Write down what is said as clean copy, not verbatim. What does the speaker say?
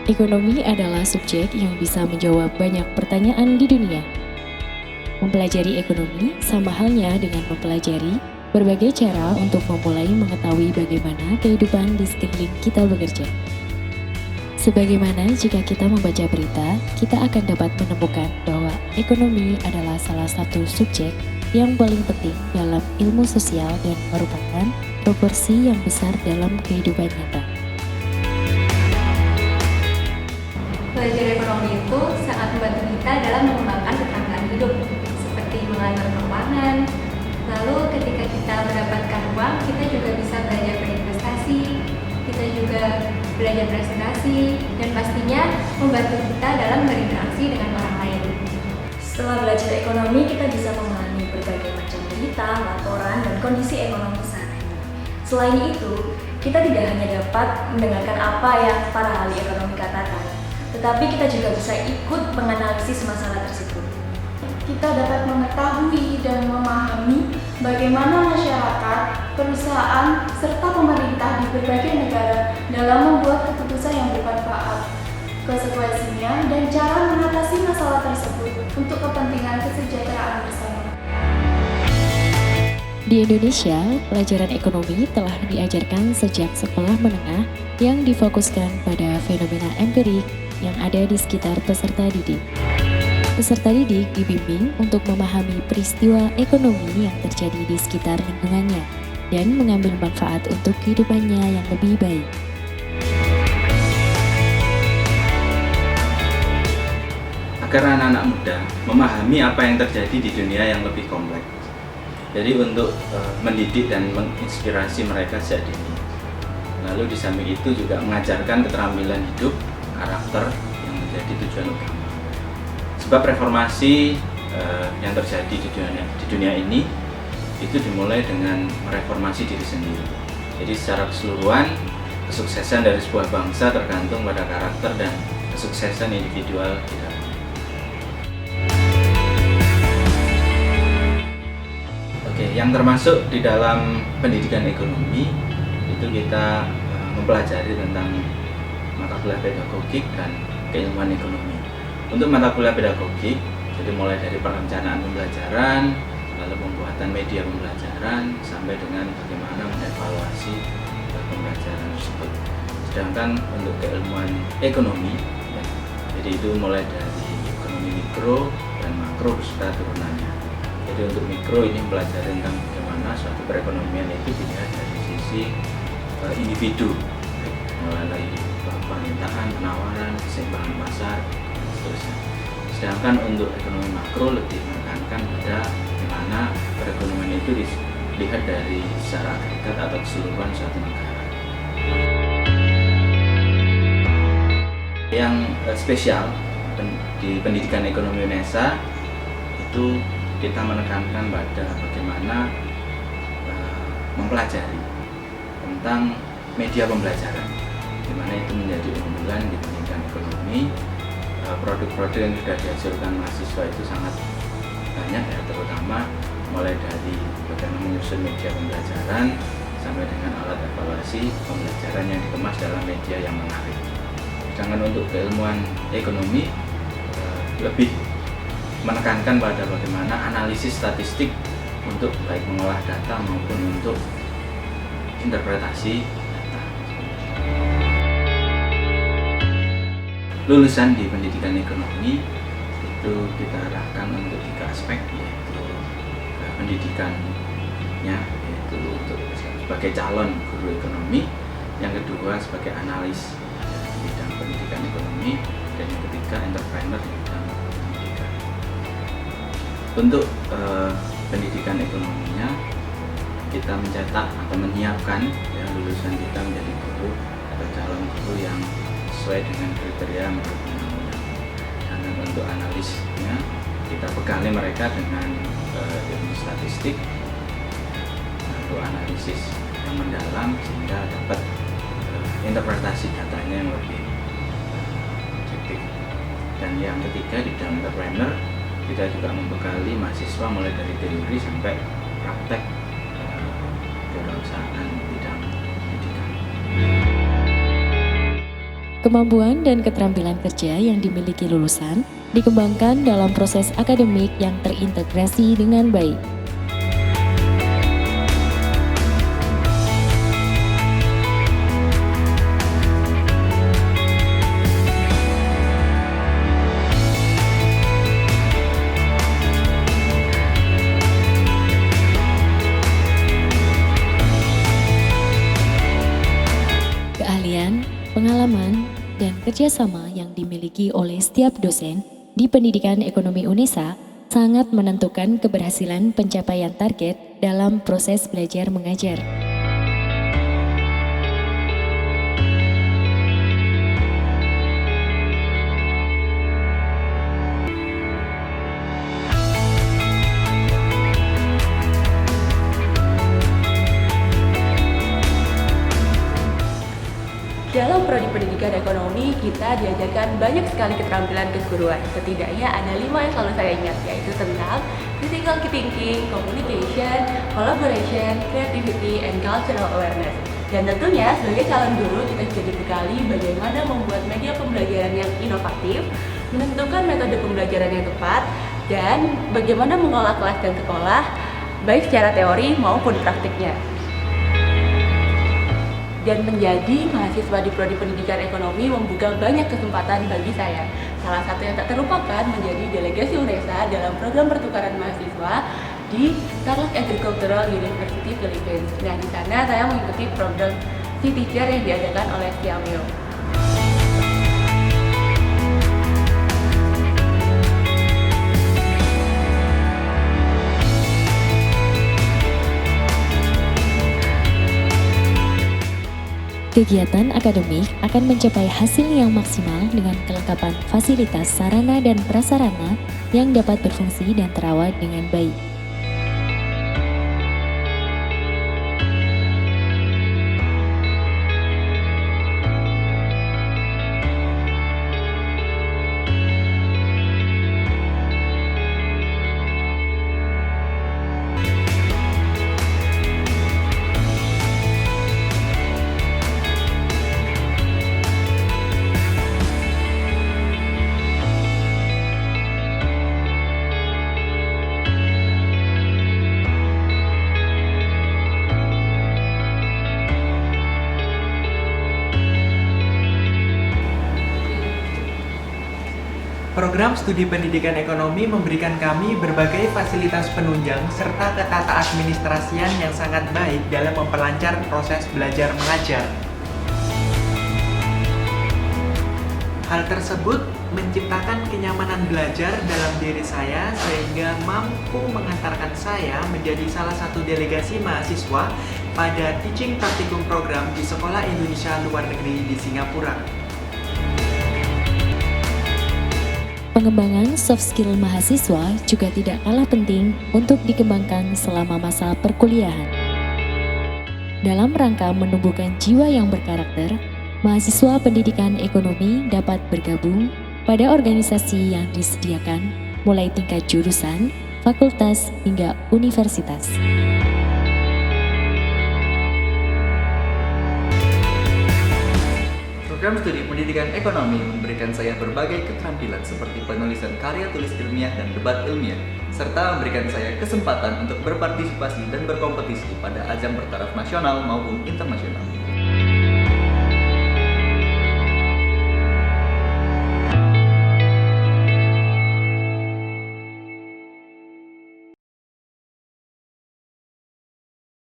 Ekonomi adalah subjek yang bisa menjawab banyak pertanyaan di dunia. Mempelajari ekonomi sama halnya dengan mempelajari berbagai cara untuk memulai mengetahui bagaimana kehidupan di sekeliling kita bekerja. Sebagaimana jika kita membaca berita, kita akan dapat menemukan bahwa ekonomi adalah salah satu subjek yang paling penting dalam ilmu sosial dan merupakan proporsi yang besar dalam kehidupan nyata. Belajar ekonomi itu sangat membantu kita dalam mengembangkan keterampilan hidup, seperti mengatur keuangan. Lalu ketika kita mendapatkan uang, kita juga bisa belajar berinvestasi, kita juga belajar presentasi, dan pastinya membantu kita dalam berinteraksi dengan orang lain. Setelah belajar ekonomi, kita bisa memahami berbagai macam berita, laporan, dan kondisi ekonomi saat ini. Selain itu, kita tidak hanya dapat mendengarkan apa yang para ahli ekonomi katakan, tetapi kita juga bisa ikut menganalisis masalah tersebut. Kita dapat mengetahui dan memahami bagaimana masyarakat, perusahaan, serta pemerintah di berbagai negara dalam membuat keputusan yang bermanfaat, konsekuensinya, dan cara mengatasi masalah tersebut untuk kepentingan kesejahteraan bersama. Di Indonesia, pelajaran ekonomi telah diajarkan sejak sekolah menengah yang difokuskan pada fenomena empirik yang ada di sekitar peserta didik. Peserta didik dibimbing untuk memahami peristiwa ekonomi yang terjadi di sekitar lingkungannya dan mengambil manfaat untuk kehidupannya yang lebih baik. Agar anak-anak muda memahami apa yang terjadi di dunia yang lebih kompleks. Jadi untuk mendidik dan menginspirasi mereka sejak dini. Lalu di samping itu juga mengajarkan keterampilan hidup, karakter yang menjadi tujuan utama. Sebab reformasi yang terjadi di dunia ini itu dimulai dengan mereformasi diri sendiri. Jadi secara keseluruhan kesuksesan dari sebuah bangsa tergantung pada karakter dan kesuksesan individual di dalam. Oke, yang termasuk di dalam pendidikan ekonomi itu kita mempelajari tentang mata kuliah pedagogik dan keilmuan ekonomi. Untuk mata kuliah pedagogik, jadi mulai dari perencanaan pembelajaran, lalu pembuatan media pembelajaran, sampai dengan bagaimana mengevaluasi pembelajaran tersebut. Sedangkan untuk keilmuan ekonomi, ya, jadi itu mulai dari ekonomi mikro dan makro beserta turunannya. Jadi untuk mikro ini mempelajari tentang bagaimana suatu perekonomian itu dilihat dari sisi individu, mulai permintaan, penawaran, keseimbangan pasar, dan seterusnya. Sedangkan untuk ekonomi makro lebih menekankan pada bagaimana perekonomian itu dilihat dari secara agregat atau keseluruhan suatu negara. Yang spesial di pendidikan ekonomi UNESA itu kita menekankan pada bagaimana mempelajari tentang media pembelajaran, di mana itu menjadi unggulan di pendidikan ekonomi. Produk-produk yang sudah dihasilkan mahasiswa itu sangat banyak ya, terutama mulai dari bagaimana menyusun media pembelajaran sampai dengan alat evaluasi pembelajaran yang dikemas dalam media yang menarik. Sedangkan untuk keilmuan ekonomi lebih menekankan pada bagaimana analisis statistik untuk baik mengolah data maupun untuk interpretasi data. Lulusan di pendidikan ekonomi itu kita arahkan untuk 3 aspek, yaitu pendidikannya, yaitu untuk sebagai calon guru ekonomi, yang kedua sebagai analis di bidang pendidikan ekonomi, dan yang ketiga entrepreneur di bidang pendidikan. Untuk pendidikan ekonominya kita mencetak atau menyiapkan ya, lulusan kita menjadi guru atau calon guru yang sesuai dengan kriteria menurut undang-undang. Dan untuk analisnya kita bekali mereka dengan ilmu statistik, lalu analisis yang mendalam sehingga dapat interpretasi datanya yang lebih objektif. Dan yang ketiga di bidang entrepreneur kita juga membekali mahasiswa mulai dari teori sampai praktek kewirausahaan bidang pendidikan. Kemampuan dan keterampilan kerja yang dimiliki lulusan dikembangkan dalam proses akademik yang terintegrasi dengan baik. Keahlian, pengalaman, dan kerjasama yang dimiliki oleh setiap dosen di Pendidikan Ekonomi UNESA sangat menentukan keberhasilan pencapaian target dalam proses belajar mengajar. Dalam prodi pendidikan ekonomi, kita diajarkan banyak sekali keterampilan keguruan. Setidaknya ada 5 yang selalu saya ingat, yaitu tentang critical thinking, communication, collaboration, creativity, and cultural awareness. Dan tentunya sebagai calon guru, kita juga dibekali bagaimana membuat media pembelajaran yang inovatif, menentukan metode pembelajaran yang tepat, dan bagaimana mengolah kelas dan sekolah, baik secara teori maupun praktiknya. Dan menjadi mahasiswa di Prodi Pendidikan Ekonomi membuka banyak kesempatan bagi saya. Salah satu yang tak terlupakan menjadi delegasi UNESA dalam program pertukaran mahasiswa di Tarlac Agricultural University Philippines. Nah, di sana saya mengikuti program C-Teacher yang diadakan oleh Siamio. Kegiatan akademik akan mencapai hasil yang maksimal dengan kelengkapan fasilitas sarana dan prasarana yang dapat berfungsi dan terawat dengan baik. Program studi pendidikan ekonomi memberikan kami berbagai fasilitas penunjang serta ketata administrasian yang sangat baik dalam memperlancar proses belajar mengajar. Hal tersebut menciptakan kenyamanan belajar dalam diri saya sehingga mampu mengantarkan saya menjadi salah satu delegasi mahasiswa pada teaching praktikum program di Sekolah Indonesia Luar Negeri di Singapura. Pengembangan soft skill mahasiswa juga tidak kalah penting untuk dikembangkan selama masa perkuliahan. Dalam rangka menumbuhkan jiwa yang berkarakter, mahasiswa pendidikan ekonomi dapat bergabung pada organisasi yang disediakan, mulai tingkat jurusan, fakultas, hingga universitas. Program studi pendidikan ekonomi memberikan saya berbagai keterampilan seperti penulisan karya tulis ilmiah dan debat ilmiah, serta memberikan saya kesempatan untuk berpartisipasi dan berkompetisi pada ajang bertaraf nasional maupun internasional.